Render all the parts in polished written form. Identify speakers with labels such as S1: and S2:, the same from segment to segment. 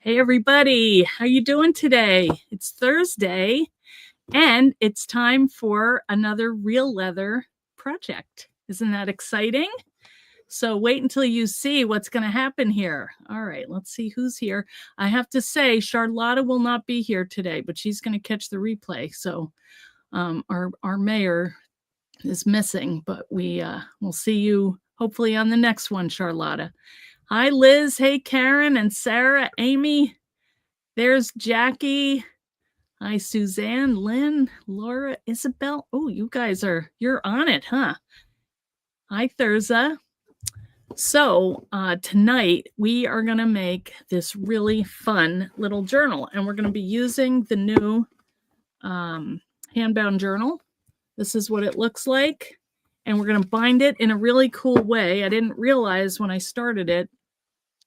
S1: Hey everybody, how you doing today? It's Thursday and it's time for another real leather project. Isn't that exciting? So wait until you see what's going to happen here. All right, let's see who's here. I have to say Charlotta will not be here today, but she's going to catch the replay. So our mayor is missing, but we'll see you hopefully on the next one, Charlotta. Hi, Liz. Hey, Karen and Sarah, Amy. There's Jackie. Hi, Suzanne, Lynn, Laura, Isabel. Oh, you guys you're on it, huh? Hi, Thurza. So tonight we are going to make this really fun little journal, and we're going to be using the new handbound journal. This is what it looks like, and we're going to bind it in a really cool way. I didn't realize when I started it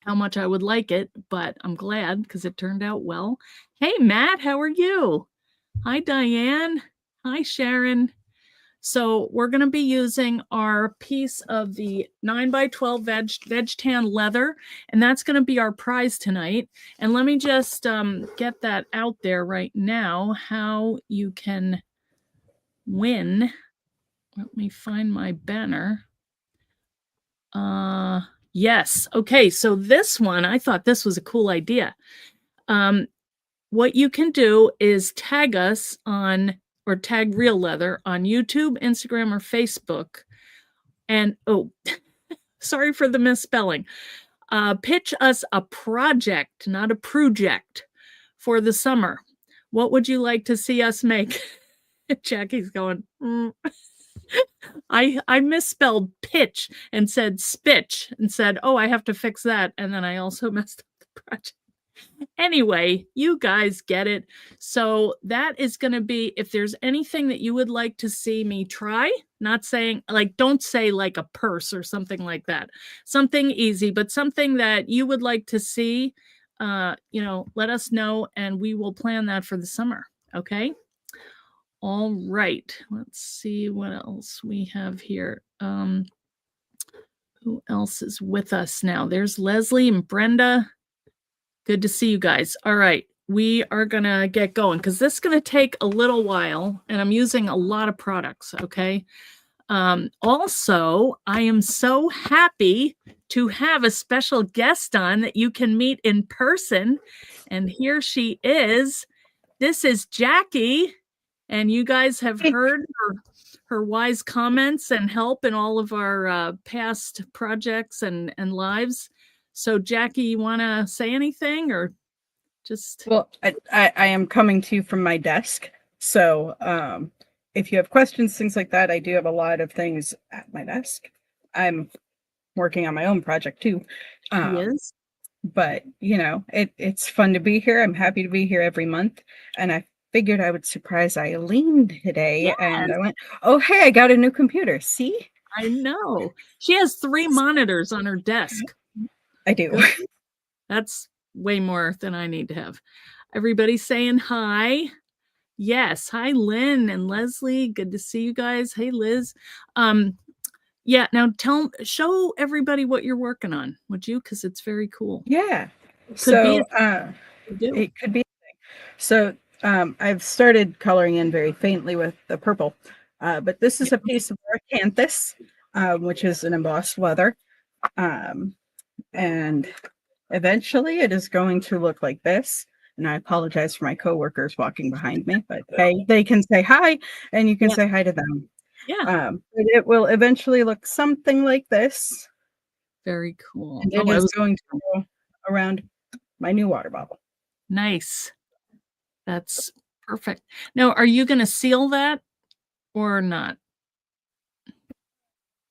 S1: how much I would like it, but I'm glad because it turned out well. Hey, Matt, how are you? Hi, Diane. Hi, Sharon. So we're going to be using our piece of the 9x12 veg tan leather, and that's going to be our prize tonight. And let me just get that out there right now, how you can win. Let me find my banner. Yes. Okay. So this one, I thought this was a cool idea. What you can do is tag us on, or tag Real Leather on YouTube, Instagram, or Facebook. And, oh, sorry for the misspelling. Pitch us a project, not a project, for the summer. What would you like to see us make? Jackie's going, I misspelled pitch and said spitch and said, oh, I have to fix that. And then I also messed up the project. Anyway, you guys get it. So that is going to be, if there's anything that you would like to see me try, not saying like, don't say like a purse or something like that, something easy, but something that you would like to see, let us know and we will plan that for the summer. Okay. All right. Let's see what else we have here. Who else is with us now? There's Leslie and Brenda. Good to see you guys. All right. We are going to get going because this is going to take a little while and I'm using a lot of products. Okay. Also, I am so happy to have a special guest on that you can meet in person. And here she is. This is Jackie. And you guys have heard her wise comments and help in all of our past projects and lives. So, Jackie, you want to say anything or just?
S2: Well, I am coming to you from my desk. So if you have questions, things like that, I do have a lot of things at my desk. I'm working on my own project too.
S1: Yes.
S2: But, it's fun to be here. I'm happy to be here every month. And I figured I would surprise Eileen today. Yes. And I went, oh, hey, I got a new computer. See?
S1: I know. She has 3 monitors on her desk.
S2: I do.
S1: Good. That's way more than I need to have. Everybody saying hi. Yes. Hi, Lynn and Leslie. Good to see you guys. Hey, Liz. Yeah. Now show everybody what you're working on, would you? Because it's very cool.
S2: Yeah.
S1: It
S2: could be. So I've started coloring in very faintly with the purple, but this is a piece of acanthus, which is an embossed leather. And eventually it is going to look like this. And I apologize for my coworkers walking behind me, but hey, they can say hi and you can say hi to them.
S1: Yeah.
S2: But it will eventually look something like this.
S1: Very cool.
S2: And it is going to go around my new water bottle.
S1: Nice. That's perfect. Now, are you going to seal that or not?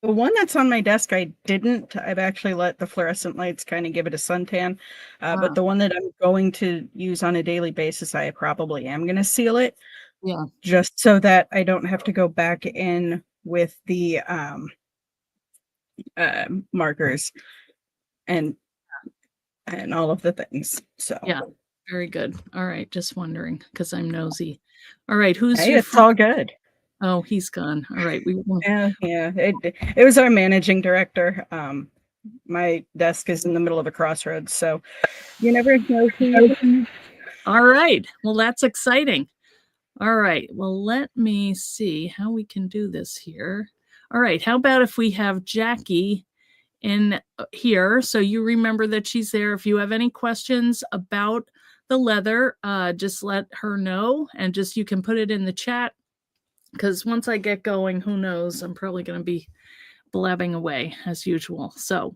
S2: The one that's on my desk, I didn't. I've actually let the fluorescent lights kind of give it a suntan. But
S1: Wow.
S2: the one that I'm going to use on a daily basis, I probably am going to seal it
S1: Yeah.
S2: just so that I don't have to go back in with the markers and all of the things. So,
S1: Yeah. Very good. All right. Just wondering because I'm nosy. All right. Who's
S2: hey,
S1: your
S2: it's
S1: first?
S2: all good.
S1: Oh, he's gone. All right. We will.
S2: Yeah, yeah. It was our managing director. My desk is in the middle of a crossroads, so you never know who you.
S1: All right. Well, that's exciting. All right. Well, let me see how we can do this here. All right. How about if we have Jackie in here so you remember that she's there? If you have any questions about the leather, just let her know and just you can put it in the chat because once I get going, who knows? I'm probably going to be blabbing away as usual. So,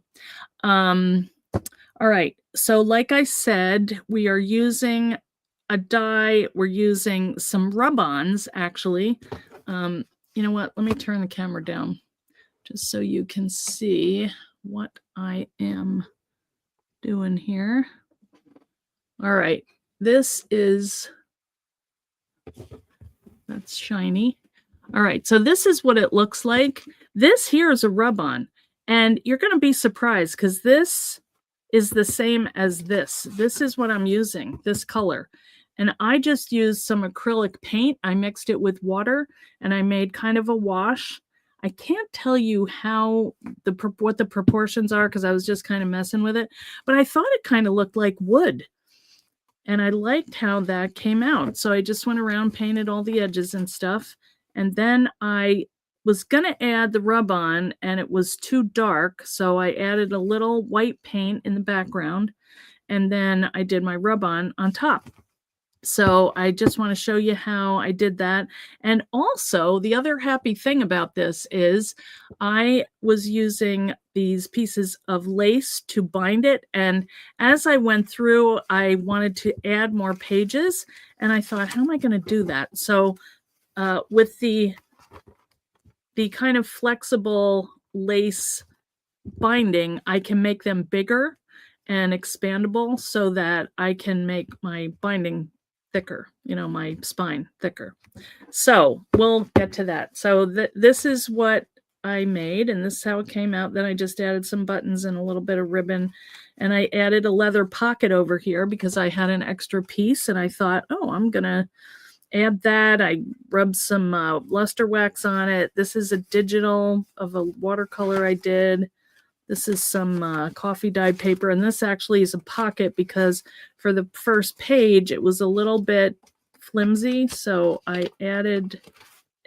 S1: all right. So, like I said, we are using a dye. We're using some rub-ons, actually. You know what? Let me turn the camera down just so you can see what I am doing here. All right. This is, that's shiny. All right. So this is what it looks like. This here is a rub-on. And you're going to be surprised because this is the same as this. This is what I'm using, this color. And I just used some acrylic paint. I mixed it with water and I made kind of a wash. I can't tell you how what the proportions are because I was just kind of messing with it, but I thought it kind of looked like wood. And I liked how that came out. So I just went around, painted all the edges and stuff. And then I was going to add the rub on and it was too dark. So I added a little white paint in the background. And then I did my rub on top. So I just want to show you how I did that. And also the other happy thing about this is I was using these pieces of lace to bind it. And as I went through, I wanted to add more pages. And I thought, how am I going to do that? So with the kind of flexible lace binding, I can make them bigger and expandable so that I can make my binding thicker, my spine thicker. So we'll get to that. So this is what I made, and this is how it came out. Then I just added some buttons and a little bit of ribbon, and I added a leather pocket over here because I had an extra piece, and I thought, oh, I'm going to add that. I rubbed some luster wax on it. This is a digital of a watercolor I did. This is some coffee dyed paper, and this actually is a pocket because for the first page, it was a little bit flimsy, so I added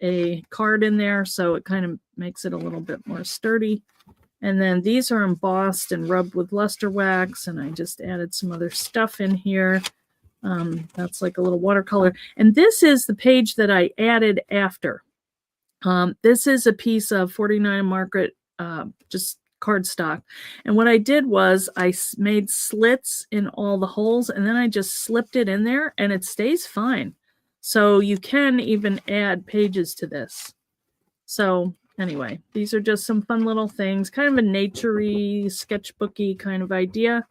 S1: a card in there, so it kind of makes it a little bit more sturdy. And then these are embossed and rubbed with luster wax, and I just added some other stuff in here. That's like a little watercolor. And this is the page that I added after. This is a piece of 49 Margaret, just cardstock. And what I did was I made slits in all the holes and then I just slipped it in there and it stays fine. So you can even add pages to this. So anyway, these are just some fun little things, kind of a naturey, sketchbooky kind of idea.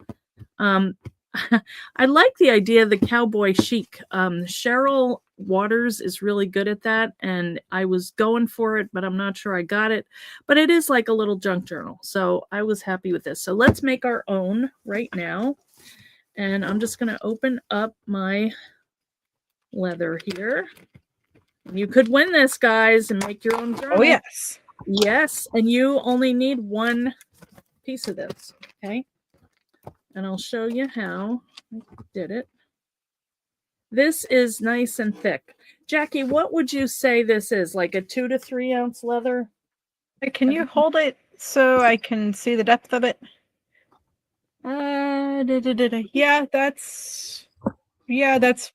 S1: I like the idea of the cowboy chic. Cheryl Waters is really good at that, and I was going for it, but I'm not sure I got it. But it is like a little junk journal, so I was happy with this. So let's make our own right now. And I'm just going to open up my leather here. You could win this, guys, and make your own journal.
S2: Oh, yes.
S1: Yes, and you only need one piece of this, okay? And I'll show you how I did it. This is nice and thick. Jackie, what would you say this is? Like a 2 to 3 ounce leather?
S2: Can you hold it so I can see the depth of it? Yeah, that's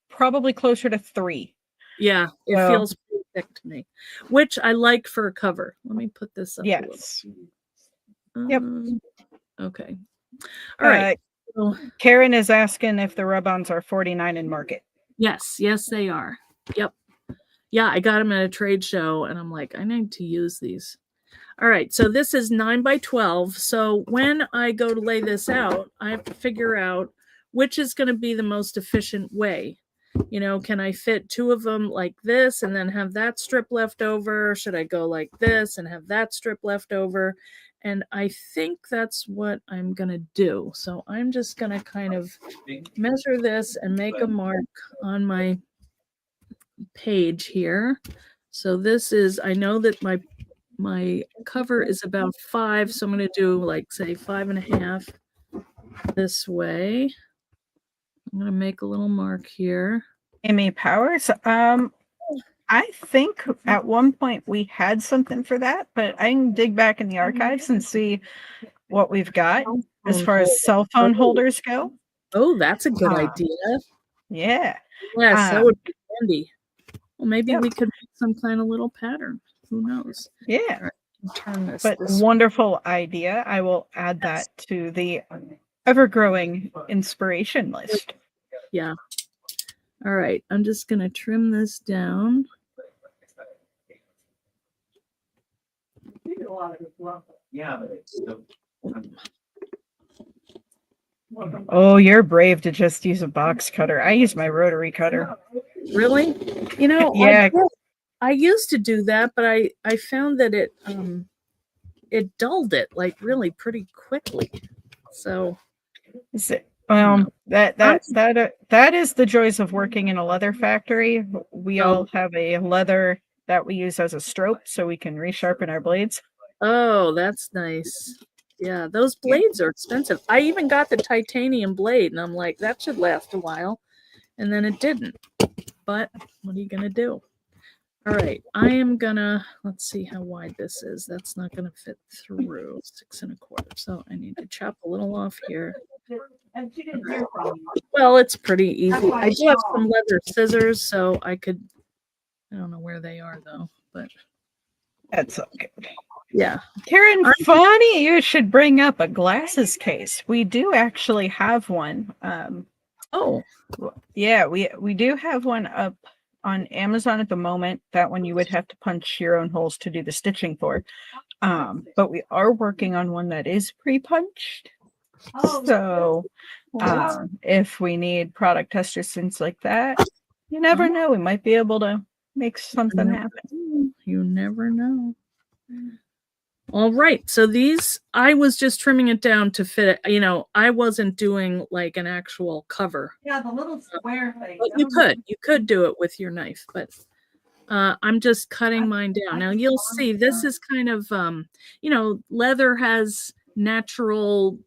S2: probably closer to 3.
S1: Yeah, it feels pretty thick to me, which I like for a cover. Let me put this up a little.
S2: Yep.
S1: Okay. All right.
S2: So, Karen is asking if the rub-ons are 49 in Market.
S1: Yes, they are. Yep. Yeah, I got them at a trade show and I'm like, I need to use these. All right, so this is 9 by 12. So when I go to lay this out, I have to figure out which is going to be the most efficient way. You know, can I fit two of them like this and then have that strip left over? Should I go like this and have that strip left over? And I think that's what I'm going to do. So I'm just going to kind of measure this and make a mark on my page here. So this is, I know that my cover is about 5, so I'm going to do like say 5.5 this way. I'm going to make a little mark here.
S2: Amy Powers. I think at one point we had something for that, but I can dig back in the archives and see what we've got as far as cell phone holders go.
S1: Oh, that's a good idea.
S2: Yeah.
S1: Yes, that would be handy. Well, maybe
S2: yeah.
S1: we could make some kind of little pattern. Who knows?
S2: Yeah.
S1: All right, turn this.
S2: But wonderful idea. I will add that to the ever-growing inspiration list.
S1: Yeah. All right, I'm just going to trim this down.
S2: Oh, you're brave to just use a box cutter. I use my rotary cutter.
S1: Really? You know,
S2: yeah.
S1: I used to do that, but I found that it dulled it like really pretty quickly. So
S2: that is the joys of working in a leather factory. We all have a leather that we use as a stroke so we can resharpen our blades.
S1: Oh, that's nice. Yeah, those blades are expensive. I even got the titanium blade and I'm like, that should last a while. And then it didn't. But what are you going to do? All right, I am gonna, let's see how wide this is. That's not gonna fit through 6 1/4. So I need to chop a little off here. Well, it's pretty easy. I do have some leather scissors, so I could, I don't know where they are though, but.
S2: That's okay.
S1: Yeah.
S2: Karen, funny you should bring up a glasses case. We do actually have one.
S1: Oh.
S2: Yeah, we do have one up on Amazon at the moment. That one you would have to punch your own holes to do the stitching for. But we are working on one that is pre-punched. So if we need product testers, things like that, you never know. We might be able to make something happen.
S1: You never know. All right. So these, I was just trimming it down to fit it. You know, I wasn't doing like an actual cover.
S2: Yeah, the little square thing.
S1: You could do it with your knife, but I'm just cutting mine down. Now you'll see this is kind of, you know, leather has natural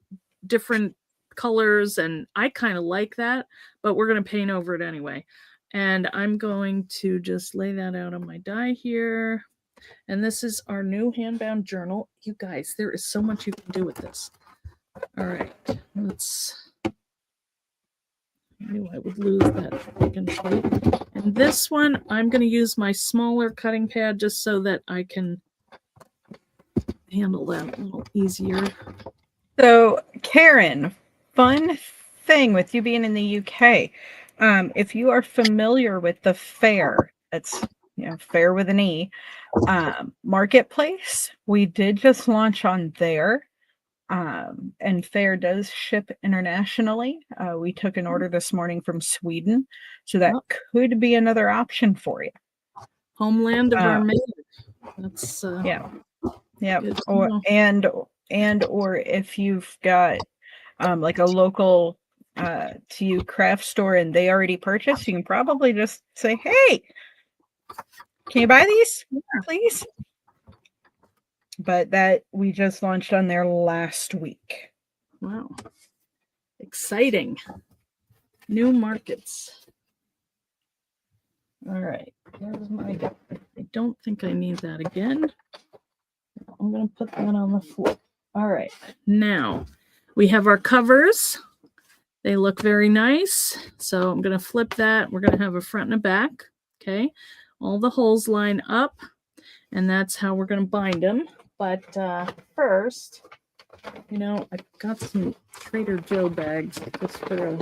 S1: different colors and I kind of like that, but we're going to paint over it anyway. And I'm going to just lay that out on my die here. And this is our new handbound journal. You guys, there is so much you can do with this. All right, I knew I would lose that freaking plate. And this one, I'm going to use my smaller cutting pad just so that I can handle that a little easier.
S2: So, Karen, fun thing with you being in the UK, if you are familiar with the Fair, that's Fair with an E, marketplace, we did just launch on there. And Fair does ship internationally. We took an order this morning from Sweden, so that could be another option for you.
S1: Homeland of our maid. That's
S2: yeah. Or if you've got like a local to you craft store and they already purchased, you can probably just say, "Hey, can you buy these, please?" But that we just launched on there last week.
S1: Wow. Exciting. New markets. All right. There's my, I don't think I need that again. I'm going to put that on the floor. All right. Now we have our covers. They look very nice. So I'm going to flip that. We're going to have a front and a back. Okay. All the holes line up. And that's how we're going to bind them. But first, you know, I got some Trader Joe bags just for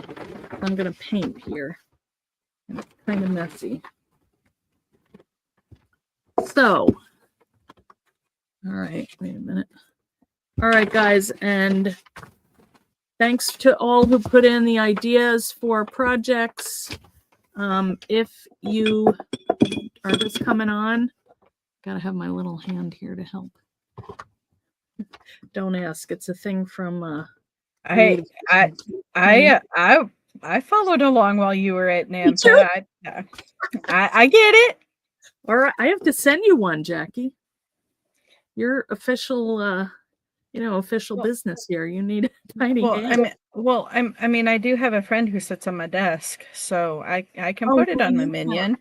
S1: I'm going to paint here. And it's kind of messy. So, all All right, wait a minute. All right, guys, and thanks to all who put in the ideas for projects. If you are just coming on, gotta have my little hand here to help. Don't ask. It's a thing from
S2: I I followed along while you were at NAMPA. I get it.
S1: All right, I have to send you one, Jackie. Your official, official business here. You need a tiny hand.
S2: I mean, I do have a friend who sits on my desk, so I can
S1: Oh,
S2: put it
S1: who
S2: on
S1: do
S2: the
S1: you have?
S2: minion.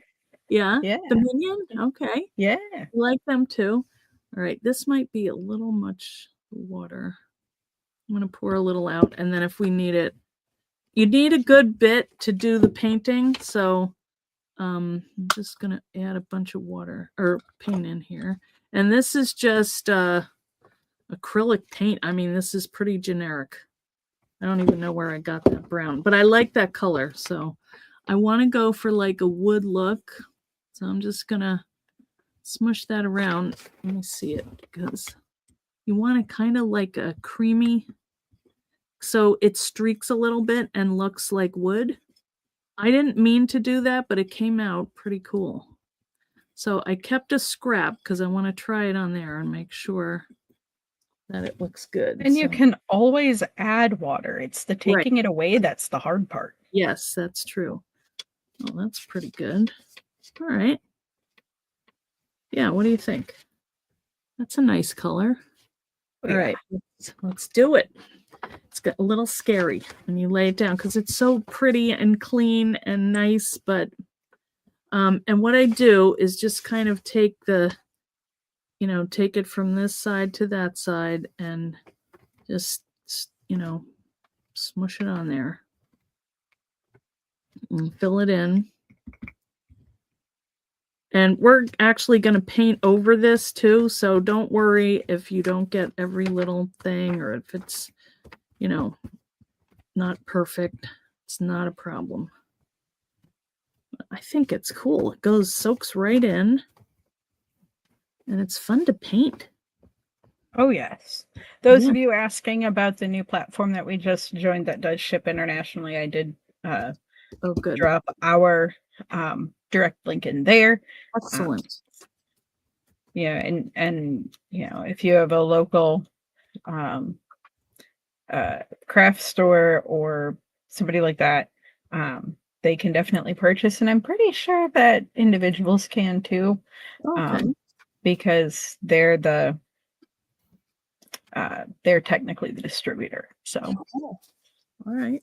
S1: Yeah,
S2: Yeah,
S1: the minion. Okay,
S2: yeah.
S1: I like them too. All right, this might be a little much water. I'm gonna pour a little out, and then if we need it, you need a good bit to do the painting. So I'm just gonna add a bunch of water or paint in here. And this is just acrylic paint. I mean, this is pretty generic. I don't even know where I got that brown, but I like that color. So I want to go for like a wood look. So I'm just gonna smush that around. Let me see it because you want it kind of like a creamy, so it streaks a little bit and looks like wood. I didn't mean to do that, but it came out pretty cool. So I kept a scrap because I want to try it on there and make sure that it looks good.
S2: And
S1: so,
S2: you can always add water. It's the
S1: right.
S2: taking it away that's the hard part.
S1: Yes, that's true. Oh, that's pretty good. All right. Yeah, what do you think? That's a nice color.
S2: Oh,
S1: All
S2: yeah.
S1: right, let's do it. It's got a little scary when you lay it down because it's so pretty and clean and nice, but and what I do is just kind of take the, take it from this side to that side and just, smush it on there and fill it in. And we're actually going to paint over this too, so don't worry if you don't get every little thing or if it's, not perfect. It's not a problem. I think it's cool. It soaks right in, and it's fun to paint.
S2: Oh, yes. Those of you asking about the new platform that we just joined that does ship internationally, I did
S1: Oh, good.
S2: drop our direct link in there.
S1: Excellent.
S2: Yeah, and if you have a local craft store or somebody like that, they can definitely purchase, and I'm pretty sure that individuals can too.
S1: Okay.
S2: Because they're technically the distributor. So
S1: all right.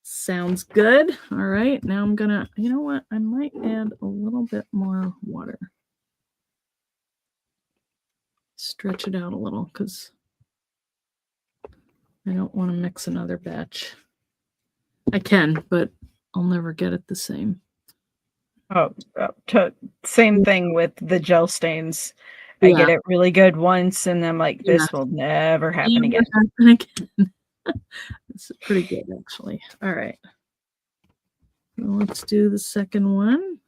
S1: Sounds good. All right. Now I'm gonna, you know what? I might add a little bit more water. Stretch it out a little because I don't want to mix another batch. I can, but I'll never get it the same.
S2: Same thing with the gel stains. I get it really good once, and I'm like, this will never happen again.
S1: This is pretty good, actually. All right. Well, let's do the second one.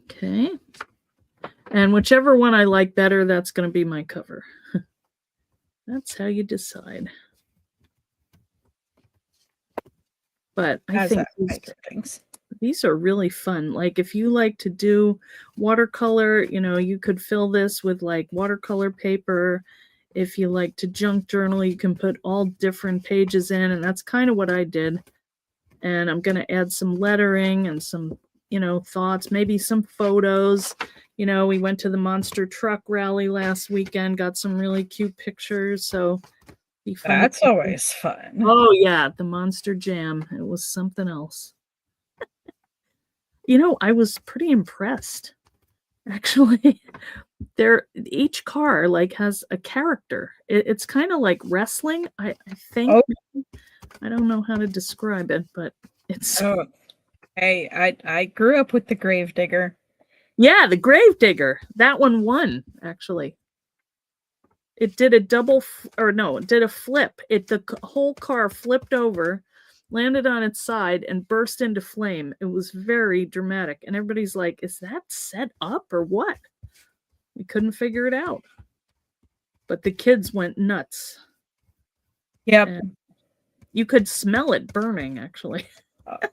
S1: Okay. And whichever one I like better, that's going to be my cover. That's how you decide. But I think these are really fun. Like if you like to do watercolor, you could fill this with like watercolor paper. If you like to junk journal, you can put all different pages in, and that's kind of what I did. And I'm going to add some lettering and some, thoughts, maybe some photos. We went to the monster truck rally last weekend, got some really cute pictures. So be fun.
S2: That's always fun.
S1: Oh yeah, the Monster Jam. It was something else. I was pretty impressed. Actually, each car like has a character. It's kind of like wrestling. I think.
S2: Oh.
S1: I don't know how to describe it, but it's.
S2: Oh, hey, I grew up with the Gravedigger.
S1: Yeah, the Gravedigger. That one won actually. It did a it did a flip. The whole car flipped over, landed on its side and burst into flame. It was very dramatic. And everybody's like, is that set up or what? We couldn't figure it out. But the kids went nuts.
S2: Yep.
S1: And you could smell it burning, actually.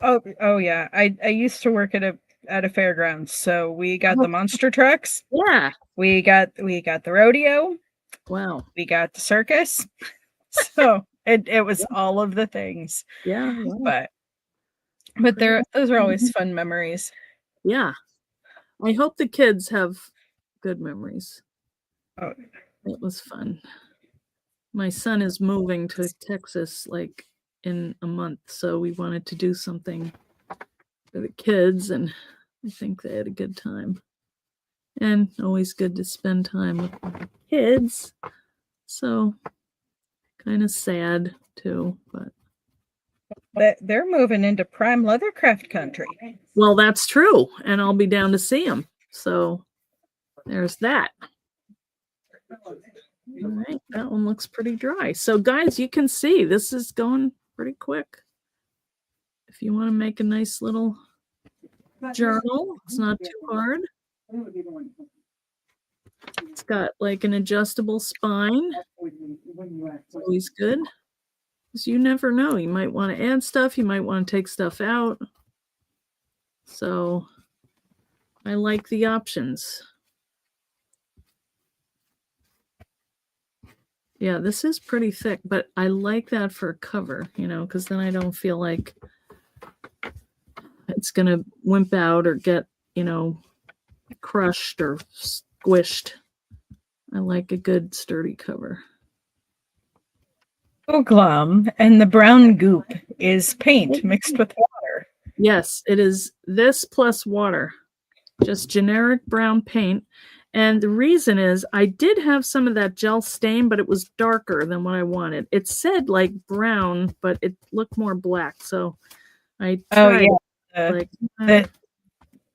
S2: Oh yeah. I used to work at a fairgrounds, so we got the monster trucks.
S1: Yeah.
S2: We got the rodeo.
S1: Wow.
S2: We got the circus. So it was all of the things.
S1: Yeah. Wow.
S2: But those are always fun memories.
S1: Yeah. I hope the kids have good memories.
S2: Oh.
S1: It was fun. My son is moving to Texas like in a month, so we wanted to do something for the kids, and I think they had a good time. And always good to spend time with the kids. So kind of sad too, but
S2: they're moving into prime leathercraft country.
S1: Well, that's true, and I'll be down to see them. So there's that. All right, that one looks pretty dry. So guys, you can see this is going pretty quick. If you want to make a nice little journal, it's not too hard. It's got like an adjustable spine. It's always good. Because you never know. You might want to add stuff. You might want to take stuff out. So I like the options. Yeah, this is pretty thick, but I like that for a cover, because then I don't feel like it's going to wimp out or get, crushed or squished. I like a good sturdy cover.
S2: Oh, glum. And the brown goop is paint mixed with water.
S1: Yes, it is this plus water. Just generic brown paint. And the reason is I did have some of that gel stain, but it was darker than what I wanted. It said like brown, but it looked more black. So I tried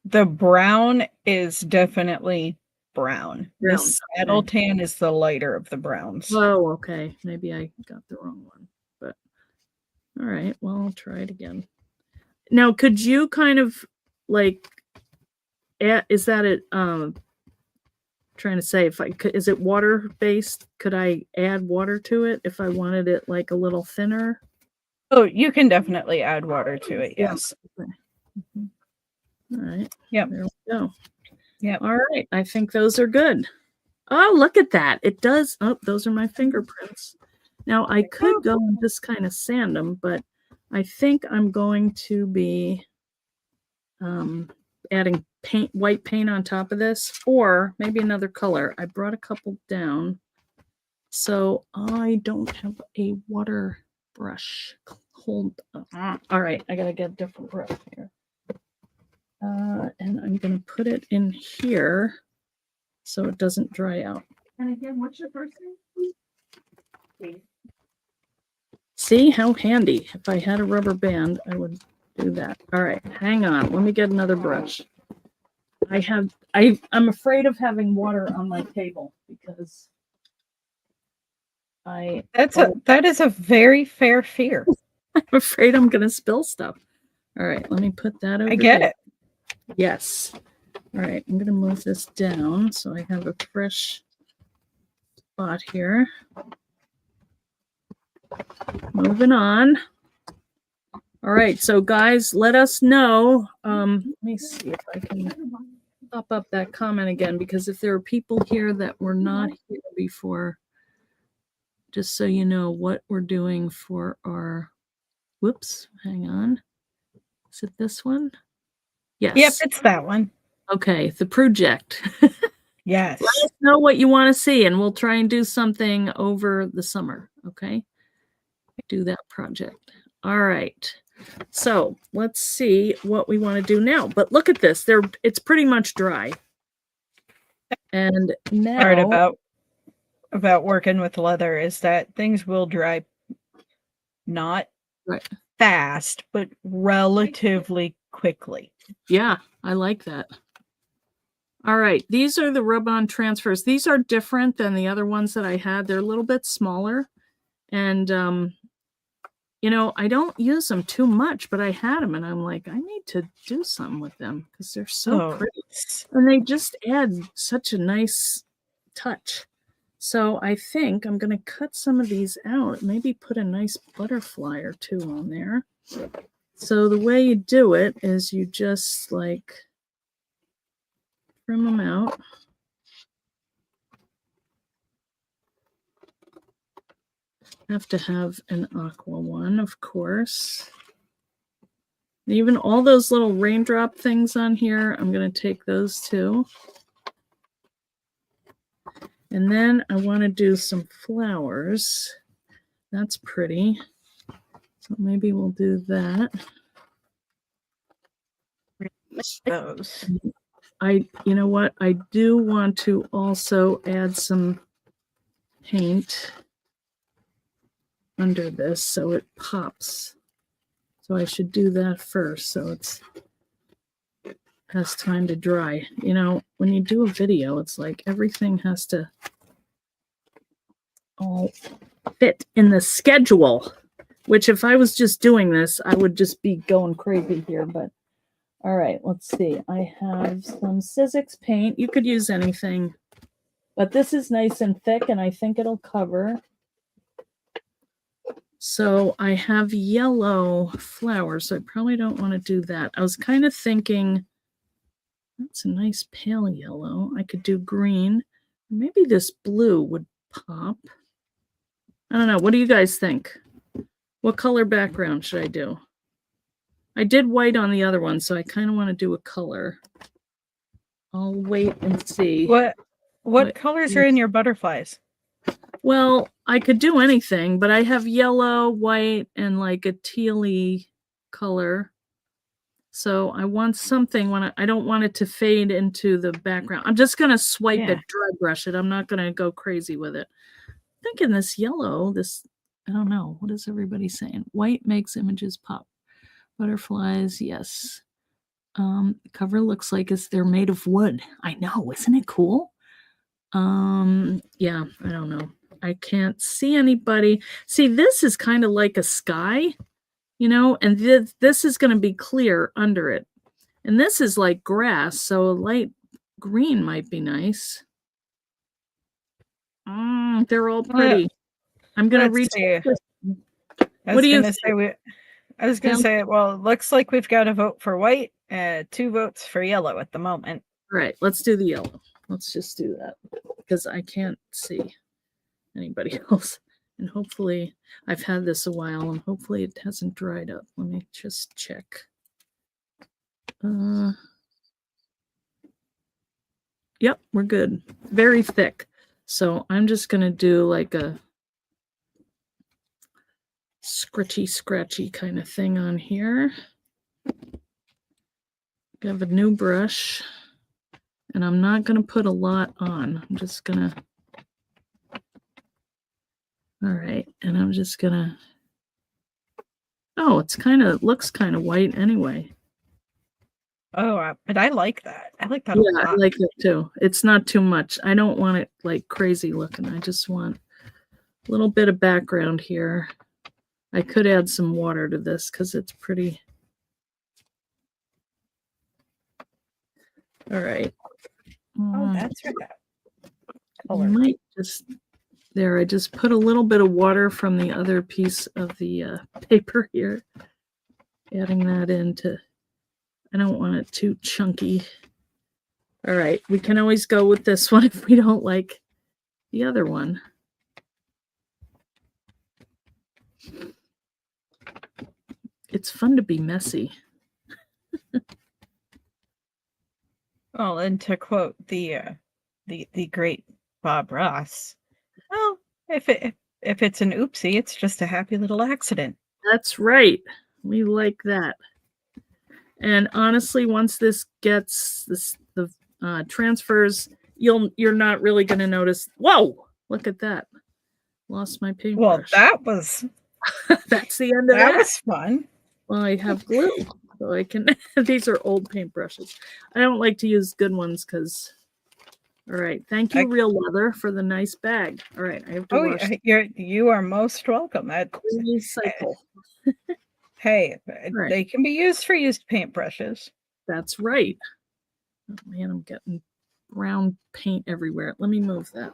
S2: the brown is definitely brown. The saddle tan is the lighter of the browns.
S1: Oh, okay. Maybe I got the wrong one. But all right, well, I'll try it again. Now, could you kind of like is that it trying to say if I could, is it water based? Could I add water to it if I wanted it like a little thinner?
S2: Oh, you can definitely add water to it. Yes.
S1: Okay. All right.
S2: Yep.
S1: There we go.
S2: Yep.
S1: All right. I think those are good. Oh, look at that. It does. Oh, those are my fingerprints. Now I could go and just kind of sand them, but I think I'm going to be adding white paint on top of this, or maybe another color. I brought a couple down, so I don't have a water brush. Hold on. All right, I gotta get a different brush here. And I'm gonna put it in here so it doesn't dry out.
S2: And again, what's your first name?
S1: See how handy. If I had a rubber band, I would do that. All right, hang on. Let me get another brush. I'm afraid of having water on my table because
S2: that is a very fair fear.
S1: I'm afraid I'm gonna spill stuff. All right, let me put that over.
S2: I get it.
S1: Yes. All right, I'm gonna move this down so I have a fresh spot here. Moving on. All right, so guys, let us know. Let me see if I can pop up that comment again, because if there are people here that were not here before, just so you know what we're doing for our, whoops, hang on. Is it this one? Yes.
S2: Yep, it's that one.
S1: Okay, the project.
S2: Yes.
S1: Let us know what you want to see, and we'll try and do something over the summer, okay? Do that project. All right. So let's see what we want to do now. But look at this. It's pretty much dry. And now
S2: part about working with leather is that things will dry not fast, but relatively quickly.
S1: Yeah, I like that. All right. These are the rub-on transfers. These are different than the other ones that I had. They're a little bit smaller. And you know, I don't use them too much, but I had them and I'm like, I need to do something with them because they're so pretty. And they just add such a nice touch. So I think I'm going to cut some of these out, maybe put a nice butterfly or two on there. So the way you do it is you just like trim them out. Have to have an aqua one, of course. Even all those little raindrop things on here, I'm going to take those too. And then I want to do some flowers. That's pretty. So maybe we'll do that.
S2: Those.
S1: You know what? I do want to also add some paint under this so it pops. So I should do that first so it has time to dry. You know, when you do a video, it's like everything has to all fit in the schedule, which if I was just doing this, I would just be going crazy here. But all right, let's see. I have some Sizzix paint. You could use anything, but this is nice and thick and I think it'll cover. So I have yellow flowers, so I probably don't want to do that. I was kind of thinking, that's a nice pale yellow. I could do green. Maybe this blue would pop. I don't know. What do you guys think? What color background should I do? I did white on the other one, so I kind of want to do a color. I'll wait and see.
S2: What colors are in your butterflies?
S1: Well, I could do anything, but I have yellow, white, and like a tealy color. So I want something when I don't want it to fade into the background. I'm just going to swipe it, dry brush it. I'm not going to go crazy with it. I'm thinking this yellow, I don't know. What is everybody saying? White makes images pop. Butterflies, yes. Cover looks like they're made of wood. I know, isn't it cool? Yeah, I don't know. I can't see anybody. See, this is kind of like a sky, you know, and this is going to be clear under it. And this is like grass, so a light green might be nice. They're all pretty. I'm going to reach.
S2: What do you say? I was going to say, well, it looks like we've got a vote for white, 2 votes for yellow at the moment.
S1: All right, let's do the yellow. Let's just do that because I can't see anybody else. And hopefully, I've had this a while and hopefully it hasn't dried up. Let me just check. Yep, we're good. Very thick. So I'm just going to do like a scratchy kind of thing on here. I have a new brush. And I'm not going to put a lot on. I'm just going to. All right. And I'm just going to. Oh, looks kind of white anyway.
S2: Oh, but I like that. I like that
S1: a lot.
S2: Yeah,
S1: I like it too. It's not too much. I don't want it like crazy looking. I just want a little bit of background here. I could add some water to this because it's pretty. All right.
S2: Oh, that's right.
S1: Color. Might just there. I just put a little bit of water from the other piece of the paper here. Adding that into. I don't want it too chunky. All right, we can always go with this one if we don't like the other one. It's fun to be messy.
S2: Well, and to quote the great Bob Ross, well, if it's an oopsie, it's just a happy little accident.
S1: That's right. We like that. And honestly, once this gets the transfers, you're not really going to notice. Whoa! Look at that. Lost my paintbrush.
S2: Well, that was.
S1: That's the end of that.
S2: That was fun.
S1: Well, I have glue, so I can. These are old paintbrushes. I don't like to use good ones because. All right, thank you, Real Leather, for the nice bag. All right, I have to wash.
S2: You are most welcome.
S1: Recycle.
S2: Hey,
S1: Right.
S2: they can be used for used paintbrushes.
S1: That's right. Oh man, I'm getting brown paint everywhere. Let me move that.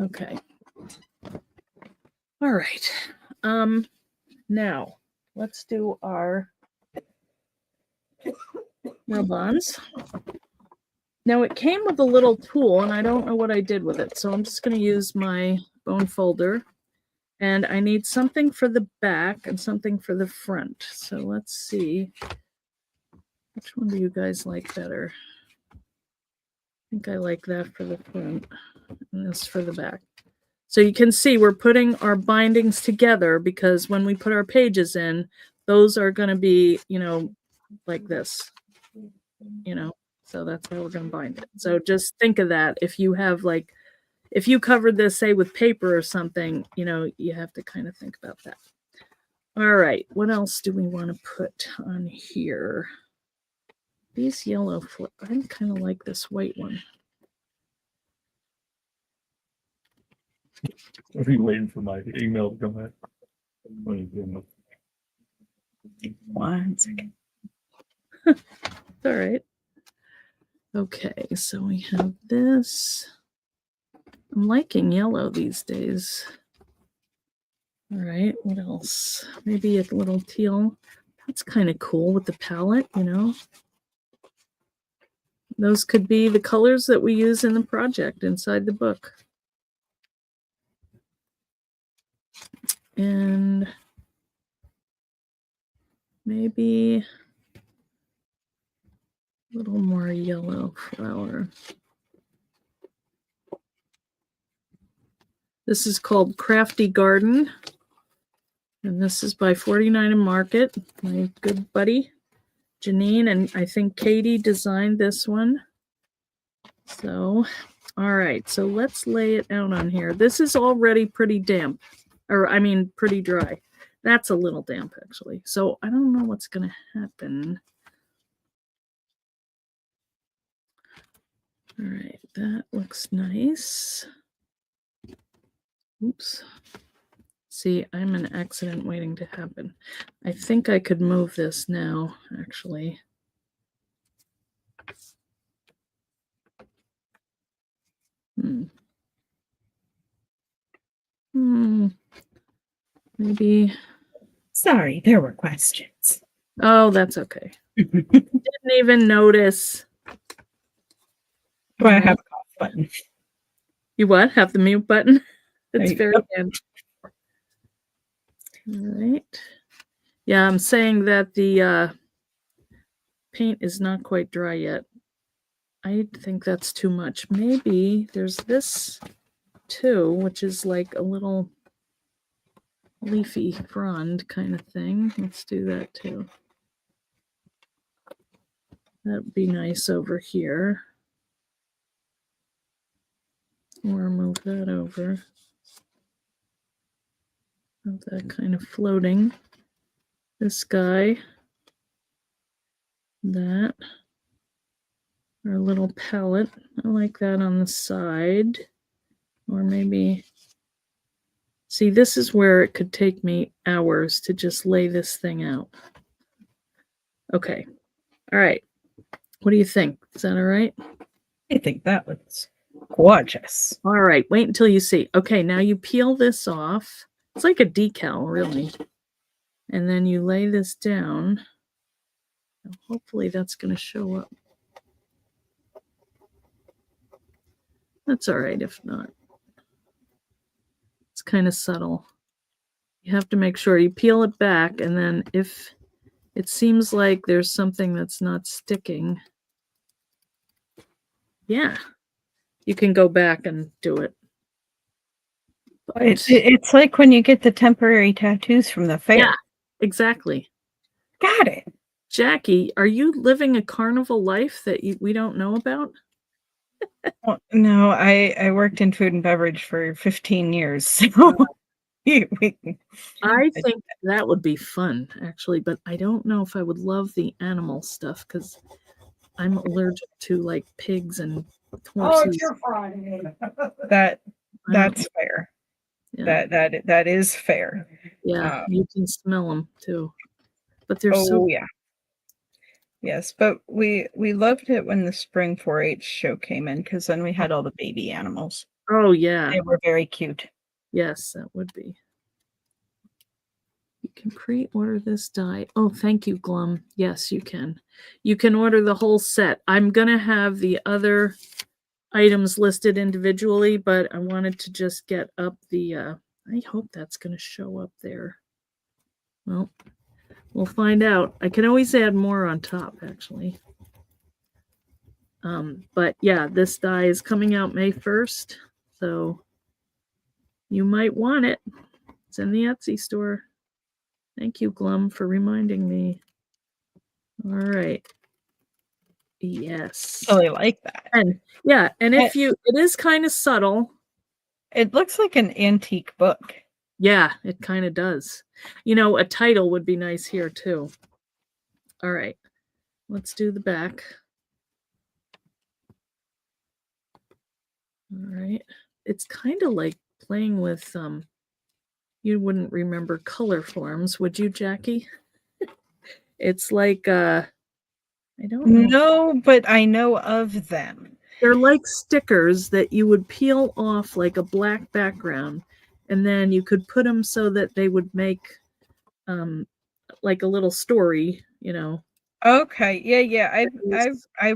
S1: Okay. All right. Now let's do our rub-ons. Now it came with a little tool and I don't know what I did with it. So I'm just going to use my bone folder, and I need something for the back and something for the front. So let's see. Which one do you guys like better? I think I like that for the front and this for the back. So you can see we're putting our bindings together because when we put our pages in, those are going to be, like this, so that's how we're going to bind it. So just think of that. If you have if you covered this, say, with paper or something, you have to kind of think about that. All right. What else do we want to put on here? These yellow I kind of like this white one.
S3: Are you waiting for my email to come back?
S2: One second.
S1: All right. Okay, so we have this. I'm liking yellow these days. All right, what else? Maybe a little teal. That's kind of cool with the palette, Those could be the colors that we use in the project inside the book. And maybe a little more yellow flower. This is called Crafty Garden. And this is by 49 and Market. My good buddy, Janine, and I think Katie designed this one. So, all right. So let's lay it out on here. This is already pretty damp. Pretty dry. That's a little damp, actually. So I don't know what's going to happen. All right. That looks nice. Oops. See, I'm an accident waiting to happen. I think I could move this now, actually. Maybe.
S2: Sorry, there were questions.
S1: Oh, that's okay. Didn't even notice.
S2: Do I have a cough button?
S1: You what? Have the mute button? It's very
S2: go.
S1: handy. All right. Yeah, I'm saying that the paint is not quite dry yet. I think that's too much. Maybe there's this too, which is like a little leafy frond kind of thing. Let's do that too. That'd be nice over here. Or move that over. Have that kind of floating. This guy. That. Our little palette. I like that on the side. Or maybe. See, this is where it could take me hours to just lay this thing out. Okay. All right. What do you think? Is that all right?
S2: I think that looks gorgeous.
S1: All right. Wait until you see. Okay. Now you peel this off. It's like a decal, really. And then you lay this down. Hopefully that's going to show up. That's all right if not. It's kind of subtle. You have to make sure you peel it back, and then if it seems like there's something that's not sticking, yeah, you can go back and do it.
S2: But it's like when you get the temporary tattoos from the fair.
S1: Yeah, exactly.
S2: Got it.
S1: Jackie, are you living a carnival life that we don't know about?
S2: Well, no, I worked in food and beverage for 15 years. So
S1: I think that would be fun, actually, but I don't know if I would love the animal stuff because I'm allergic to like pigs and horses.
S2: Oh, you're fine. That's fair.
S1: Yeah.
S2: That is fair.
S1: Yeah. You can smell them too. But they're
S2: Oh
S1: so
S2: yeah. Yes, but we loved it when the spring 4-H show came in because then we had all the baby animals.
S1: Oh yeah.
S2: They were very cute.
S1: Yes, that would be. You can pre-order this die. Oh, thank you, Glum. Yes, you can. You can order the whole set. I'm gonna have the other items listed individually, but I wanted to just get up the I hope that's gonna show up there. Well, we'll find out. I can always add more on top, actually. But yeah, this die is coming out May 1st, so you might want it. It's in the Etsy store. Thank you, Glum, for reminding me. All right. Yes.
S2: Really like that.
S1: And yeah, and if you, it is kind of subtle.
S2: It looks like an antique book.
S1: Yeah, it kind of does. You know, a title would be nice here too. All right, let's do the back. All right, it's kind of like playing with you wouldn't remember color forms, would you, Jackie? It's like I don't know.
S2: No, but I know of them.
S1: They're like stickers that you would peel off like a black background, and then you could put them so that they would make like a little story, you know.
S2: Okay, yeah. I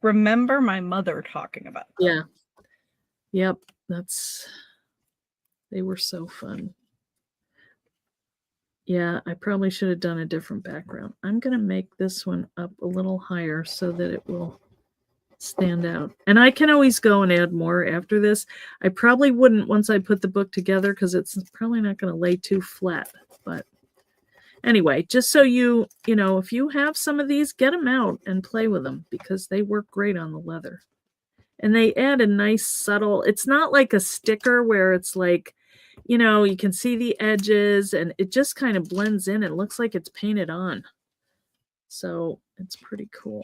S2: remember my mother talking about them.
S1: Yeah. Yep, they were so fun. Yeah, I probably should have done a different background. I'm going to make this one up a little higher so that it will stand out. And I can always go and add more after this. I probably wouldn't once I put the book together because it's probably not going to lay too flat. But anyway, just so you know, if you have some of these, get them out and play with them because they work great on the leather. And they add a nice subtle, it's not like a sticker where it's like, you know, you can see the edges and it just kind of blends in. It looks like it's painted on. So it's pretty cool.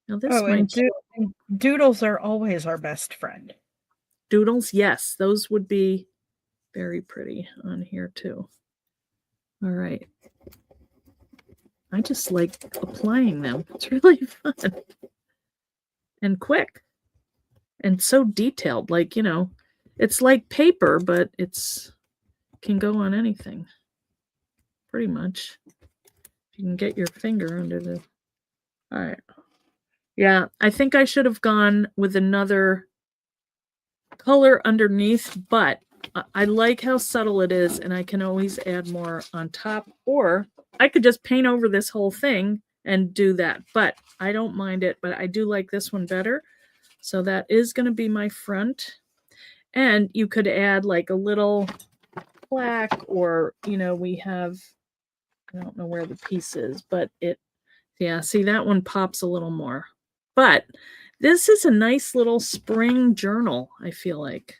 S1: Now this
S2: and doodles are always our best friend.
S1: Doodles, yes, those would be very pretty on here too. All right. I just like applying them. It's really fun. And quick. And so detailed. Like, you know, it's like paper, but it's can go on anything. Pretty much. You can get your finger under the. All right. Yeah, I think I should have gone with another color underneath, but I like how subtle it is, and I can always add more on top, or I could just paint over this whole thing and do that, but I don't mind it, but I do like this one better. So that is going to be my front. And you could add like a little plaque, or, you know, we have, I don't know where the piece is, but yeah, see, that one pops a little more. But this is a nice little spring journal, I feel like.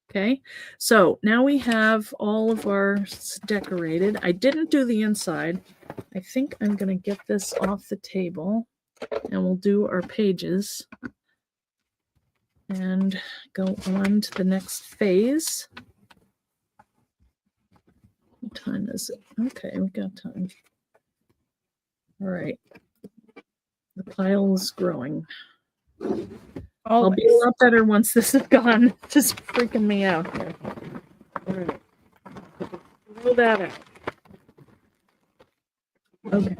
S1: Okay, so now we have all of ours decorated. I didn't do the inside. I think I'm going to get this off the table and we'll do our pages and go on to the next phase. What time is it? Okay, we got time. All right. The pile is growing. I'll be a lot better once this is gone. It's just freaking me out here. All right. Throw that out. Okay.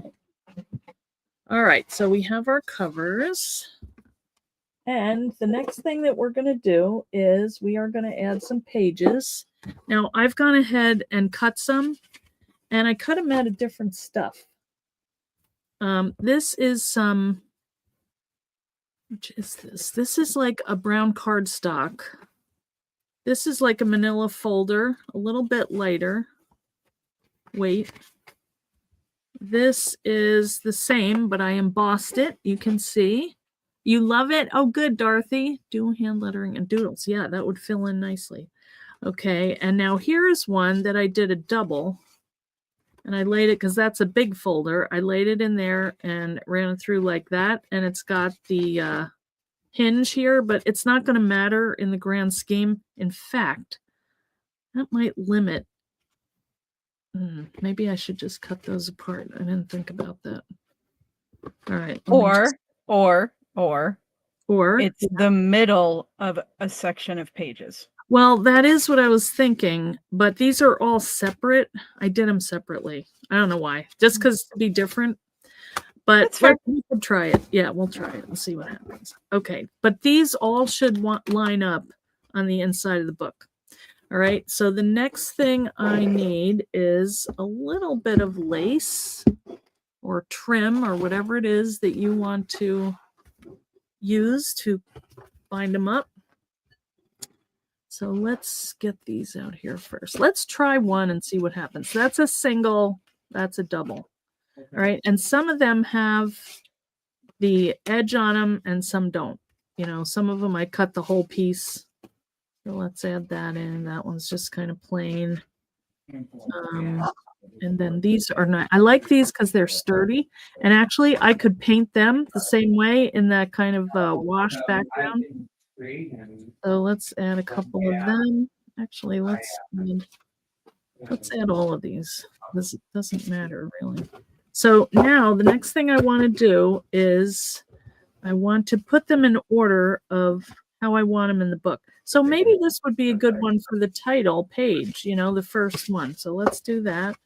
S1: All right, so we have our covers. And the next thing that we're going to do is we are going to add some pages. Now, I've gone ahead and cut some, and I cut them out of different stuff. This is some, which is this? This is like a brown cardstock. This is like a manila folder, a little bit lighter weight. This is the same, but I embossed it. You can see. You love it? Oh, good, Dorothy. Do hand lettering and doodles. Yeah, that would fill in nicely. Okay, and now here's one that I did a double. And I laid it, because that's a big folder. I laid it in there and ran it through like that. And it's got the hinge here, but it's not going to matter in the grand scheme. In fact, That might limit. Maybe I should just cut those apart. I didn't think about that. All right.
S2: Or
S1: or
S2: it's the middle of a section of pages.
S1: well, that is what I was thinking, but these are all separate. I did them separately. I don't know why. Just because to be different. But
S2: That's fair.
S1: we could try it. Yeah, we'll try it and see what happens. Okay, but these all should line up on the inside of the book. All right, so the next thing I need is a little bit of lace or trim or whatever it is that you want to use to bind them up. So let's get these out here first. Let's try one and see what happens. That's a single, that's a double. All right, and some of them have the edge on them and some don't. You know, some of them I cut the whole piece. So let's add that in. That one's just kind of plain. And then these are not, I like these because they're sturdy. And actually I could paint them the same way in that kind of wash background. So let's add a couple of them. Actually, let's add all of these. This doesn't matter really. So now the next thing I want to do is I want to put them in order of how I want them in the book. So maybe this would be a good one for the title page, you know, the first one. So let's do that.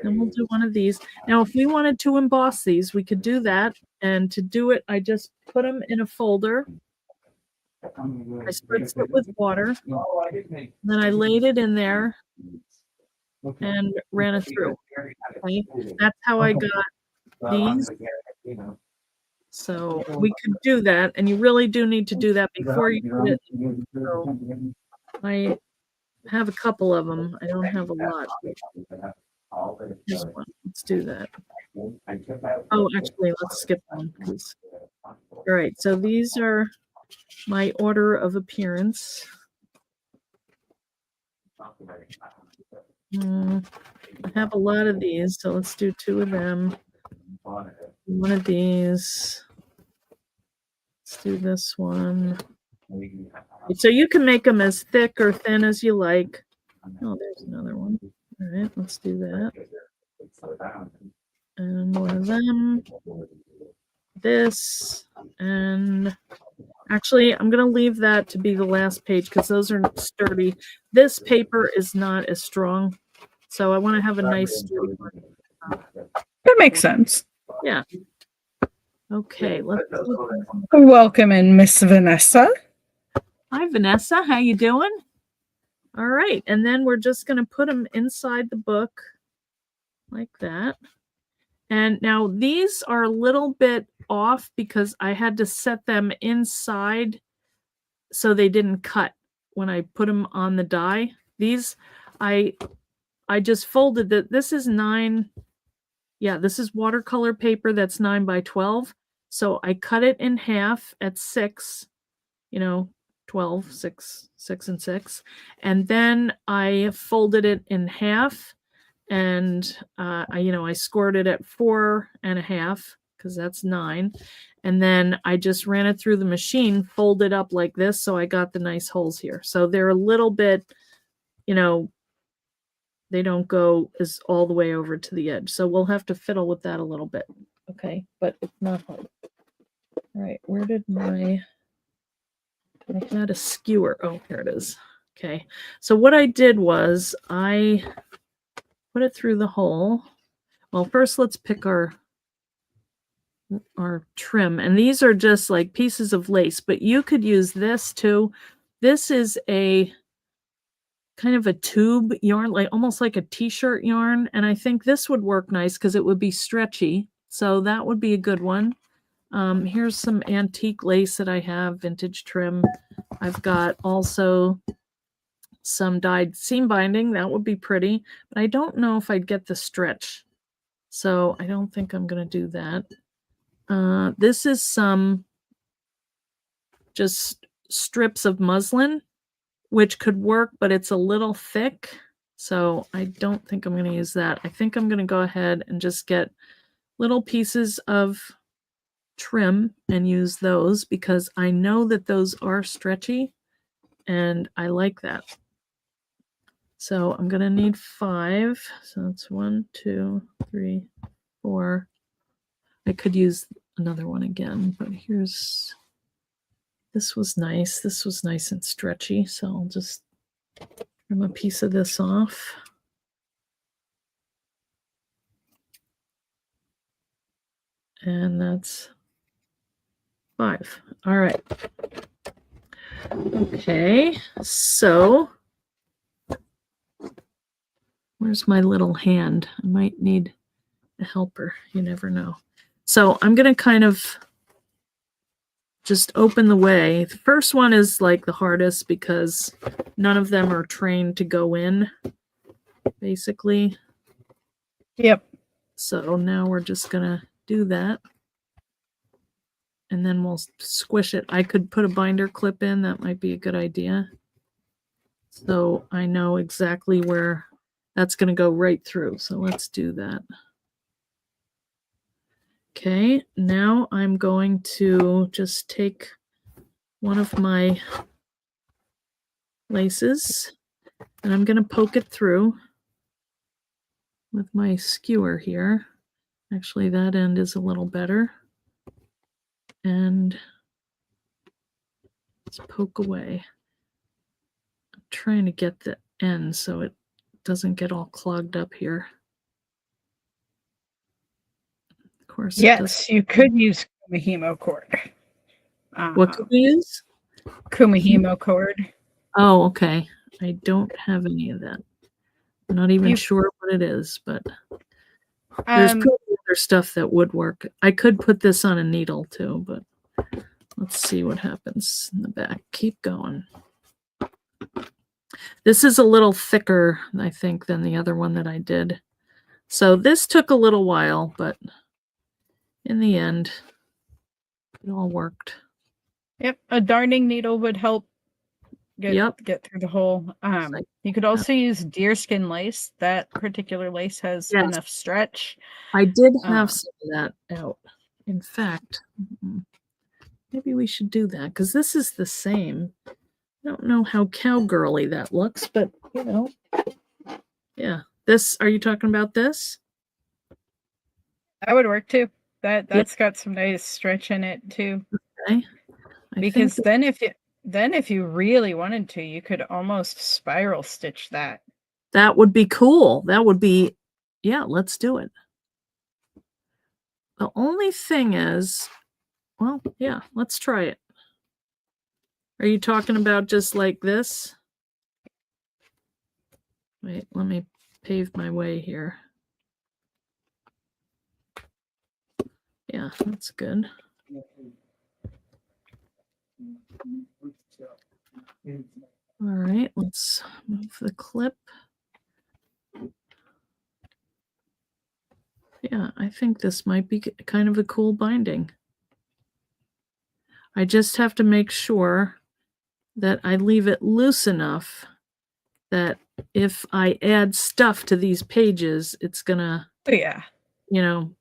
S1: Then we'll do one of these. Now, if we wanted to emboss these, we could do that. And to do it, I just put them in a folder. I spritzed it with water. Then I laid it in there and ran it through. Okay? That's how I got these. So we could do that, and you really do need to do that before you put it. So I have a couple of them. I don't have a lot. Here's one. Let's do that. Oh, actually, let's skip one. All right, so these are my order of appearance. I have a lot of these, so let's do two of them. One of these. Let's do this one. So you can make them as thick or thin as you like. Oh, there's another one. All right, let's do that. And one of them. This. And actually, I'm going to leave that to be the last page because those are sturdy. This paper is not as strong. So I want to have a nice sturdy one.
S2: That makes sense.
S1: Yeah. Okay, let's
S2: Welcome in, Miss Vanessa.
S1: Hi, Vanessa. How you doing? All right, and then we're just going to put them inside the book like that. And now these are a little bit off because I had to set them inside so they didn't cut when I put them on the die. These, I just folded that. This is 9. Yeah, this is watercolor paper that's 9 by 12. So I cut it in half at 6, 12, 6, 6 and 6. And then I folded it in half and, I scored it at 4.5 because that's 9. And then I just ran it through the machine, folded up like this. So I got the nice holes here. So they're a little bit, they don't go as all the way over to the edge. So we'll have to fiddle with that a little bit. Okay, but it's not hard. All right, where did I had a skewer. Oh, here it is. Okay, so what I did was I put it through the hole. Well, first let's pick our trim. And these are just like pieces of lace, but you could use this too. This is a kind of a tube yarn, like almost like a t-shirt yarn. And I think this would work nice because it would be stretchy. So that would be a good one. Here's some antique lace that I have, vintage trim. I've got also some dyed seam binding. That would be pretty, but I don't know if I'd get the stretch. So I don't think I'm going to do that. This is some just strips of muslin, which could work, but it's a little thick. So I don't think I'm going to use that. I think I'm going to go ahead and just get little pieces of trim and use those because I know that those are stretchy and I like that. So I'm going to need 5. So that's 1, 2, 3, 4. I could use another one again, but this was nice. This was nice and stretchy. So I'll just trim a piece of this off. And that's 5. All right. Okay, so where's my little hand? I might need a helper. You never know. So I'm going to kind of just open the way. The first one is like the hardest because none of them are trained to go in, basically.
S2: Yep.
S1: So now we're just going to do that. And then we'll squish it. I could put a binder clip in. That might be a good idea. So I know exactly where that's going to go right through. So let's do that. Okay, now I'm going to just take one of my laces and I'm going to poke it through with my skewer here. Actually, that end is a little better. And let's poke away. I'm trying to get the end so it doesn't get all clogged up here. Of course, it does.
S2: Yes, you could use Kumihimo cord.
S1: What could we use?
S2: Kumihimo cord.
S1: Oh, okay. I don't have any of that. I'm not even
S2: You-
S1: sure what it is, but there's probably other stuff that would work. I could put this on a needle too, but let's see what happens in the back. Keep going. This is a little thicker, I think, than the other one that I did. So this took a little while, but in the end, it all worked.
S2: Yep, a darning needle would help
S1: Yep.
S2: get through the hole. You could also use deerskin lace. That particular lace has
S1: Yes.
S2: enough stretch.
S1: I did have some of that out. In fact, maybe we should do that because this is the same. I don't know how cowgirly that looks, but you know, yeah. This, are you talking about this?
S2: That would work too. That's got some nice stretch in it too.
S1: Okay.
S2: Because then if you really wanted to, you could almost spiral stitch that.
S1: That would be cool. That would be, yeah, let's do it. The only thing is, well, yeah, let's try it. Are you talking about just like this? Wait, let me pave my way here. Yeah, that's good. All right, let's move the clip. Yeah, I think this might be kind of a cool binding. I just have to make sure that I leave it loose enough that if I add stuff to these pages, it's gonna,
S2: yeah,
S1: you know,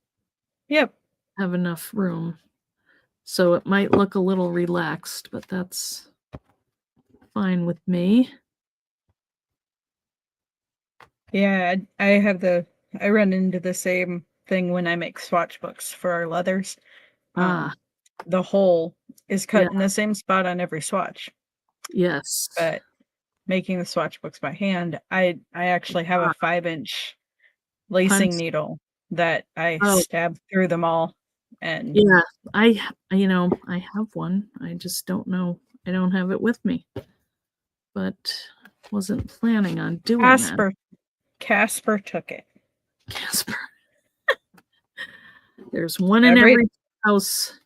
S2: yep,
S1: have enough room. So it might look a little relaxed, but that's fine with me.
S2: yeah. I run into the same thing when I make swatch books for our leathers. The hole is cut in the same spot on every swatch.
S1: Yes.
S2: But making the swatch books by hand, I actually have a 5-inch lacing needle that I stab through them all. And
S1: yeah, I have one. I just don't know. I don't have it with me. But wasn't planning on doing that.
S2: Casper took it.
S1: Casper. There's one in every house.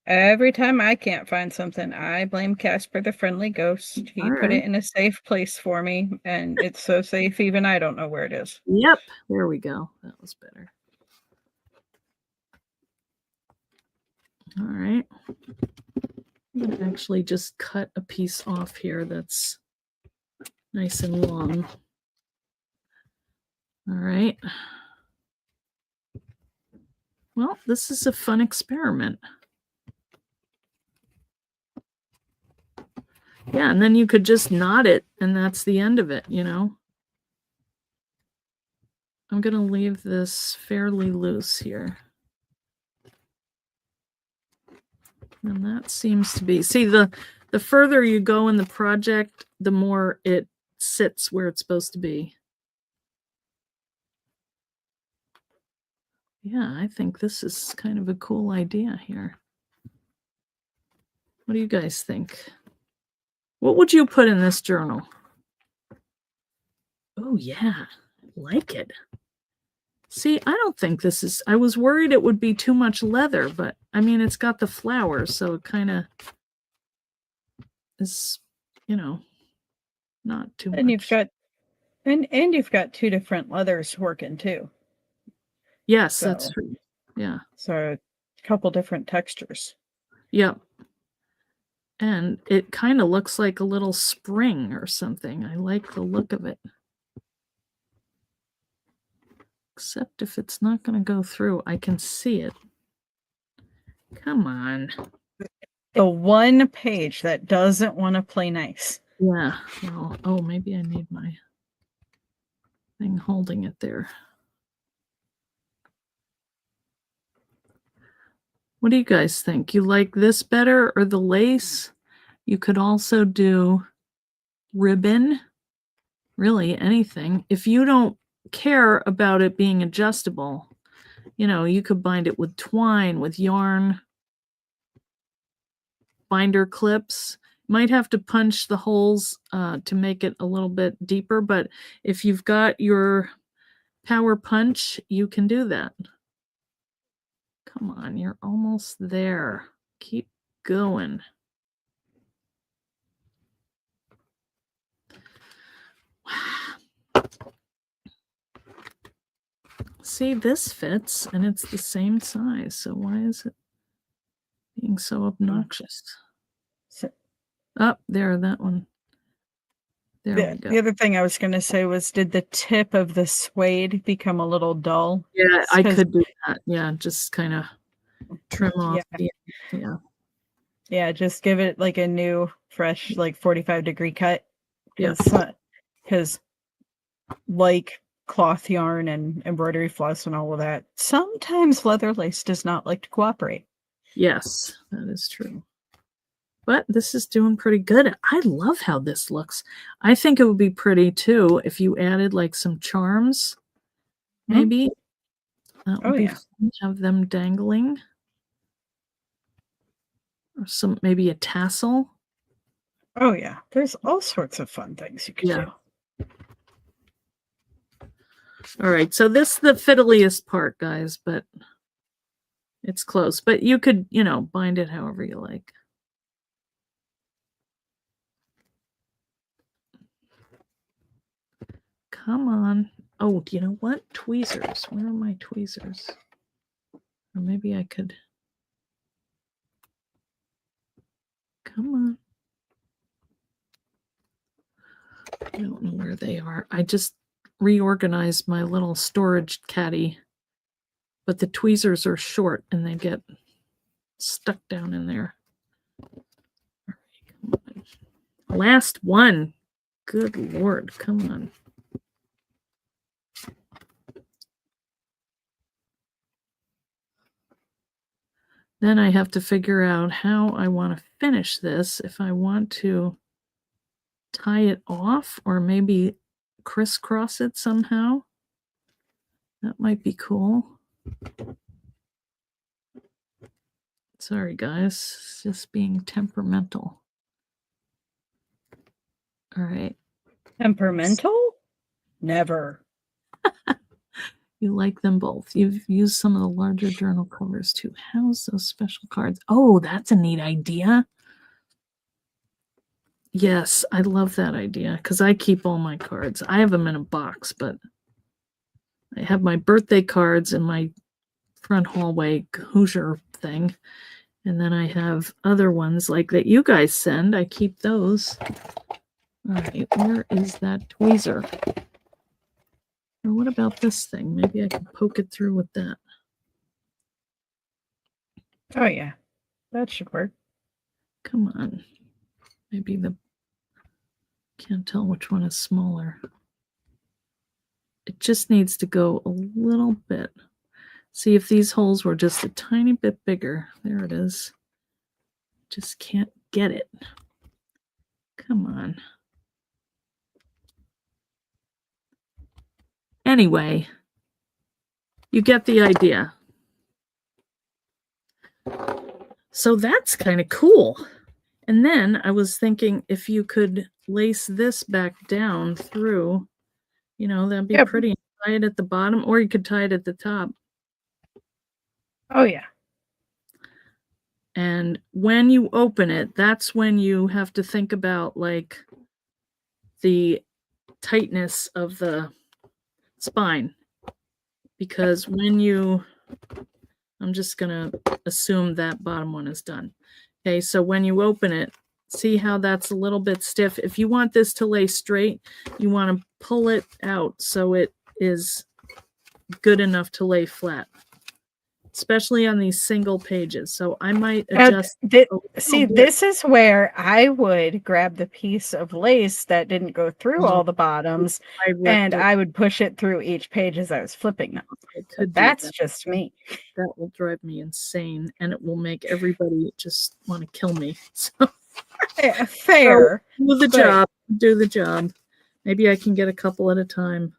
S2: Every time I can't find something, I blame Casper the Friendly Ghost. He put it in a safe place for me, and it's so safe even I don't know where it is.
S1: Yep, there we go. That was better. All right. I'm going to actually just cut a piece off here that's nice and long. All right. Well, this is a fun experiment. Yeah, and then you could just knot it and that's the end of it, you know? I'm going to leave this fairly loose here. And that seems to be, see, the further you go in the project, the more it sits where it's supposed to be. Yeah, I think this is kind of a cool idea here. What do you guys think? What would you put in this journal? Oh, yeah, I like it. See, I don't think this is, I was worried it would be too much leather, but I mean, it's got the flowers, so it kind of is, you know, not too
S2: And you've
S1: much.
S2: got and you've got two different leathers working too.
S1: Yes,
S2: So
S1: that's true. Yeah.
S2: so a couple different textures.
S1: Yep. And it kind of looks like a little spring or something. I like the look of it. Except if it's not going to go through, I can see it. Come on.
S2: The one page that doesn't want to play nice.
S1: Yeah. Well, oh, maybe I need my thing holding it there. What do you guys think? You like this better or the lace? You could also do ribbon, really anything. If you don't care about it being adjustable, you know, you could bind it with twine, with yarn, binder clips. Might have to punch the holes to make it a little bit deeper, but if you've got your power punch, you can do that. Come on, you're almost there. Keep going. See, this fits and it's the same size, so why is it being so obnoxious?
S2: So
S1: Up there, that one. There we go.
S2: the other thing I was going to say was, did the tip of the suede become a little dull?
S1: Yeah, I
S2: 'Cause-
S1: could do that. Yeah, just kind of trim off
S2: Yeah.
S1: the, yeah.
S2: Yeah, just give it like a new, fresh, like 45-degree cut.
S1: Yeah.
S2: Because like cloth yarn and embroidery floss and all of that, sometimes leather lace does not like to cooperate.
S1: Yes, that is true. But this is doing pretty good. I love how this looks. I think it would be pretty too if you added like some charms, maybe. That would
S2: Oh,
S1: be
S2: yeah.
S1: fun to have them dangling. Or some, maybe a tassel.
S2: Oh, yeah. There's all sorts of fun things you could
S1: Yeah.
S2: do.
S1: All right, so this is the fiddliest part, guys, but it's close. But you could, you know, bind it however you like. Come on. Oh, do you know what? Tweezers. Where are my tweezers? Or maybe I could. Come on. I don't know where they are. I just reorganized my little storage caddy, but the tweezers are short and they get stuck down in there. All right, come on. Last one. Good Lord, come on. Then I have to figure out how I want to finish this. If I want to tie it off or maybe crisscross it somehow. That might be cool. Sorry, guys. It's just being temperamental. All right.
S2: Temperamental? Never.
S1: You like them both. You've used some of the larger journal covers to house those special cards. Oh, that's a neat idea. Yes, I love that idea because I keep all my cards. I have them in a box, but I have my birthday cards in my front hallway Hoosier thing. And then I have other ones like that you guys send. I keep those. All right, where is that tweezer? Or what about this thing? Maybe I can poke it through with that.
S2: Oh, yeah. That should work.
S1: Come on. Maybe the Can't tell which one is smaller. It just needs to go a little bit. See if these holes were just a tiny bit bigger. There it is. Just can't get it. Come on. Anyway, you get the idea. So that's kind of cool. And then I was thinking if you could lace this back down through, that'd be pretty. Tie it at the bottom, or you could tie it at the top.
S2: Oh, yeah.
S1: And when you open it, that's when you have to think about like the tightness of the spine. Because I'm just going to assume that bottom one is done. Okay, so when you open it, see how that's a little bit stiff. If you want this to lay straight, you want to pull it out so it is good enough to lay flat, especially on these single pages. So I might adjust.
S2: This is where I would grab the piece of lace that didn't go through all the bottoms, and I would push it through each page as I was flipping them. That's just me.
S1: That will drive me insane, and it will make everybody just want to kill me. So
S2: fair.
S1: So do the job. Maybe I can get a couple at a time.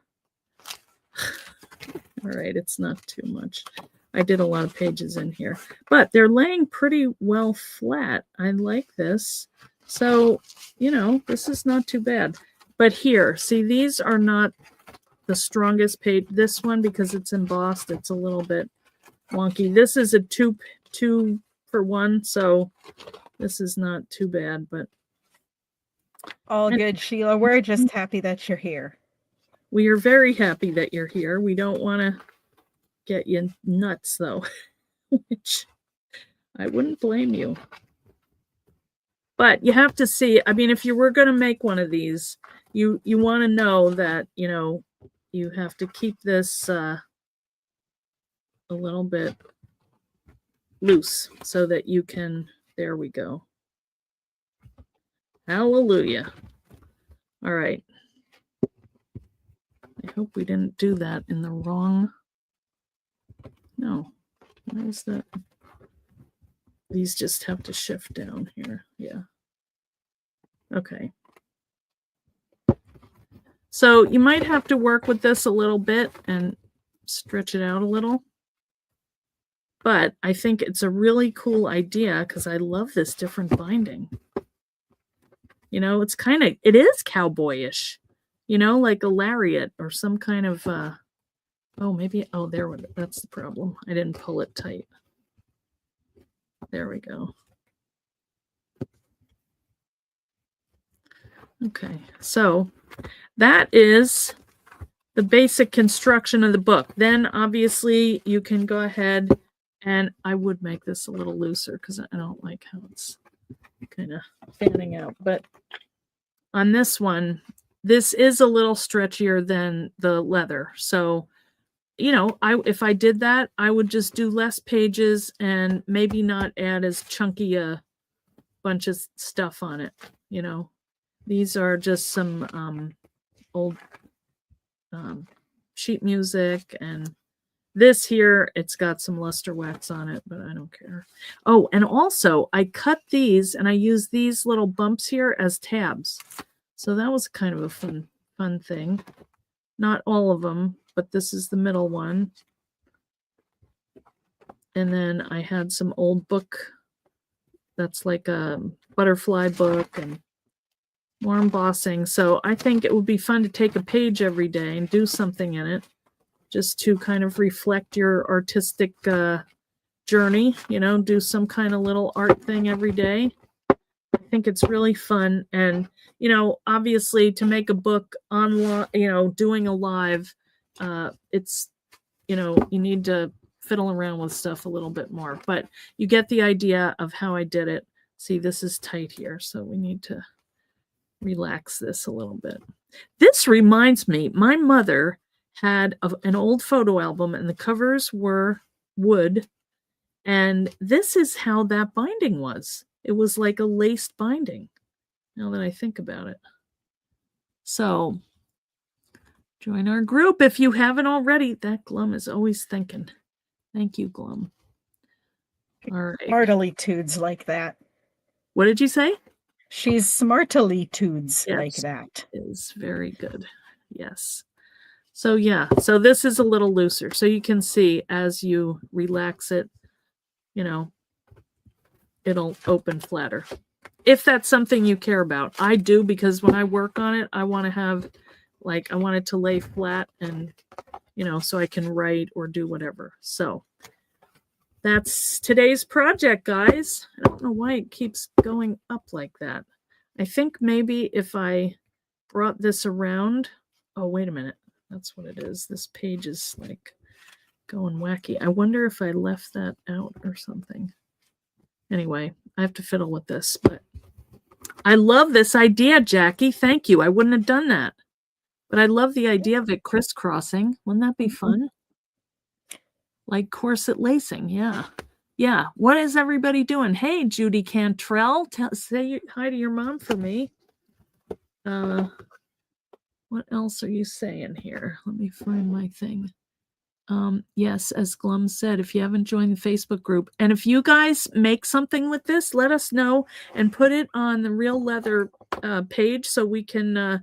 S1: All right, it's not too much. I did a lot of pages in here, but they're laying pretty well flat. I like this. So, this is not too bad. But here, see, these are not the strongest page. This one, because it's embossed, it's a little bit wonky. This is a two for one, so this is not too bad, but
S2: all good, Sheila. We're just happy that you're here.
S1: We are very happy that you're here. We don't want to get you nuts, though, which I wouldn't blame you. But you have to see, I mean, if you were going to make one of these, you want to know that, you have to keep this a little bit loose so that you can, there we go. Hallelujah. All right. I hope we didn't do that in the wrong. No. Why is that? These just have to shift down here. Yeah. Okay. So you might have to work with this a little bit and stretch it out a little. But I think it's a really cool idea because I love this different binding. It's it is cowboyish, like a lariat or some kind of, that's the problem. I didn't pull it tight. There we go. Okay, so that is the basic construction of the book. Then obviously you can go ahead, and I would make this a little looser because I don't like how it's kind of fanning out. But on this one, this is a little stretchier than the leather. So, if I did that, I would just do less pages and maybe not add as chunky a bunch of stuff on it. These are just some old sheet music, and this here, it's got some luster wax on it, but I don't care. Oh, and also I cut these and I use these little bumps here as tabs. So that was kind of a fun thing. Not all of them, but this is the middle one. And then I had some old book that's like a butterfly book and more embossing. So I think it would be fun to take a page every day and do something in it, just to kind of reflect your artistic journey, do some kind of little art thing every day. I think it's really fun. And, obviously to make a book online, doing a live, it's, you need to fiddle around with stuff a little bit more, but you get the idea of how I did it. See, this is tight here, so we need to relax this a little bit. This reminds me, my mother had an old photo album and the covers were wood, and this is how that binding was. It was like a laced binding, now that I think about it. So join our group if you haven't already. That Glum is always thinking. Thank you, Glum. All right.
S2: Smartily-tudes like that.
S1: What did you say?
S2: She's smartily-tudes like
S1: Yes,
S2: that.
S1: is very good. Yes. So yeah, so this is a little looser. So you can see as you relax it, you know, it'll open flatter. If that's something you care about. I do, because when I work on it, I want to have, like, I want it to lay flat and, you know, so I can write or do whatever. So that's today's project, guys. I don't know why it keeps going up like that. I think maybe if I brought this around. Oh, wait a minute. That's what it is. This page is like going wacky. I wonder if I left that out or something. Anyway, I have to fiddle with this, but I love this idea, Jackie. Thank you. I wouldn't have done that. But I love the idea of it crisscrossing. Wouldn't that be fun? Like corset lacing. Yeah. Yeah. What is everybody doing? Hey, Judy Cantrell. Say hi to your mom for me. What else are you saying here? Let me find my thing. Yes, as Glum said, if you haven't joined the Facebook group, and if you guys make something with this, let us know and put it on the Real Leather page so we can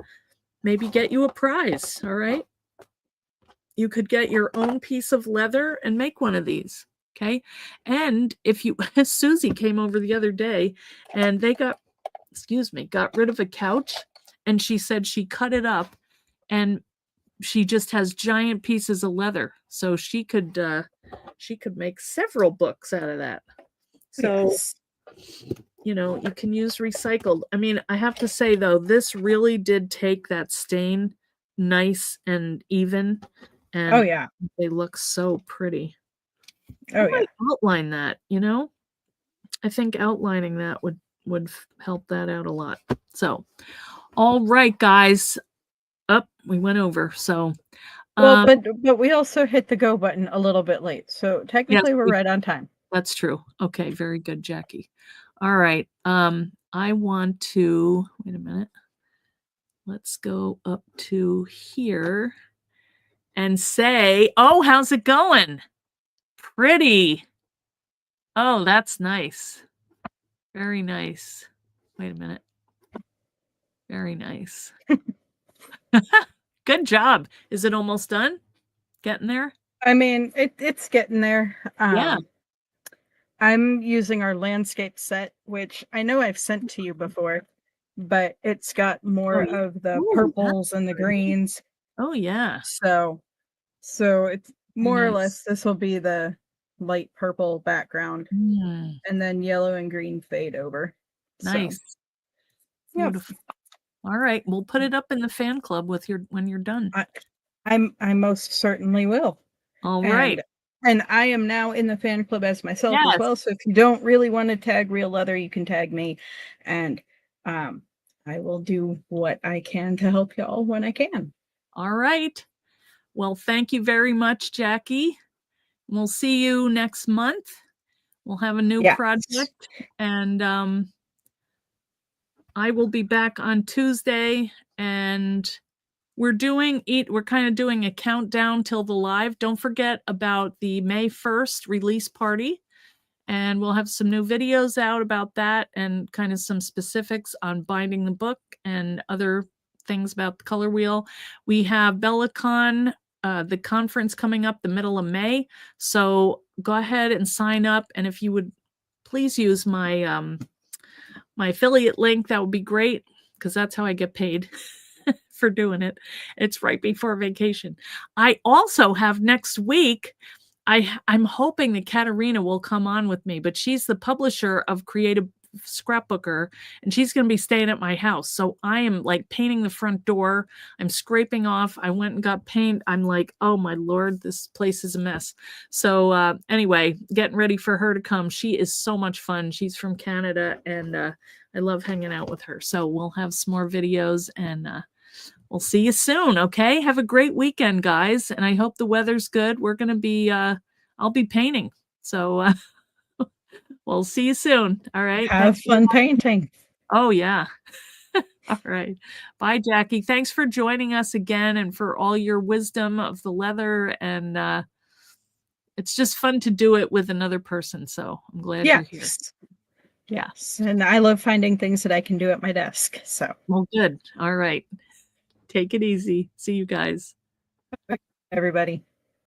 S1: maybe get you a prize. All right. You could get your own piece of leather and make one of these. Okay. And if you, Susie came over the other day and they got rid of a couch, and she said she cut it up and she just has giant pieces of leather, so she could make several books out of that. So
S2: Yes.
S1: you know, you can use recycled. I mean, I have to say though, this really did take that stain nice and even, and
S2: Oh yeah.
S1: they look so pretty.
S2: Oh
S1: I
S2: yeah.
S1: might outline that, you know. I think outlining that would help that out a lot. So all right, guys. We went over. So
S2: Well, but we also hit the go button a little bit late, so
S1: yes,
S2: technically we're right on time.
S1: that's true. Okay, very good, Jackie. All right. I want to wait a minute. Let's go up to here and say, oh, how's it going? Pretty. Oh, that's nice. Very nice. Wait a minute. Very nice. Good job. Is it almost done? Getting there?
S2: I mean, it's getting there.
S1: Yeah.
S2: I'm using our landscape set, which I know I've sent to you before, but it's got more
S1: Oh, yeah.
S2: of the
S1: Ooh,
S2: purples and the
S1: pretty.
S2: greens.
S1: Oh, yeah.
S2: So it's
S1: Very
S2: more or
S1: nice.
S2: less this will be the light purple background, and then yellow and green fade over.
S1: Nice.
S2: So, yeah.
S1: Beautiful. All right, we'll put it up in the fan club when you're done.
S2: I most certainly will.
S1: All right.
S2: And I am now in the fan club as myself as
S1: Yes.
S2: well. So if you don't really want to tag Real Leather, you can tag me, and I will do what I can to help y'all when I can.
S1: All right. Well, thank you very much, Jackie. We'll see you next month. We'll have a new project, and I will be back on Tuesday, and we're kind of doing a countdown till the live. Don't forget about the May 1st release party, and we'll have some new videos out about that and kind of some specifics on binding the book and other things about the color wheel. We have Bellicon, the conference coming up the middle of May. So go ahead and sign up. And if you would please use my my affiliate link, that would be great, because that's how I get paid for doing it. It's right before vacation. I also have next week, I'm hoping that Katarina will come on with me, but she's the publisher of Creative Scrapbooker, and she's going to be staying at my house. So I am like painting the front door. I'm scraping off. I went and got paint. I'm like, oh my Lord, this place is a mess. So anyway, getting ready for her to come. She is so much fun. She's from Canada, and I love hanging out with her. So we'll have some more videos, and we'll see you soon. Okay. Have a great weekend, guys. And I hope the weather's good. We're going to be, I'll be painting. So we'll see you soon. All right.
S2: Have fun painting.
S1: Oh, yeah. All right. Bye, Jackie. Thanks for joining us again and for all your wisdom of the leather. And it's just fun to do it with another person. So I'm glad you're here.
S2: Yes. Yes. And I love finding things that I can do at my desk. So,
S1: Well, good. All right. Take it easy. See you guys.
S2: everybody.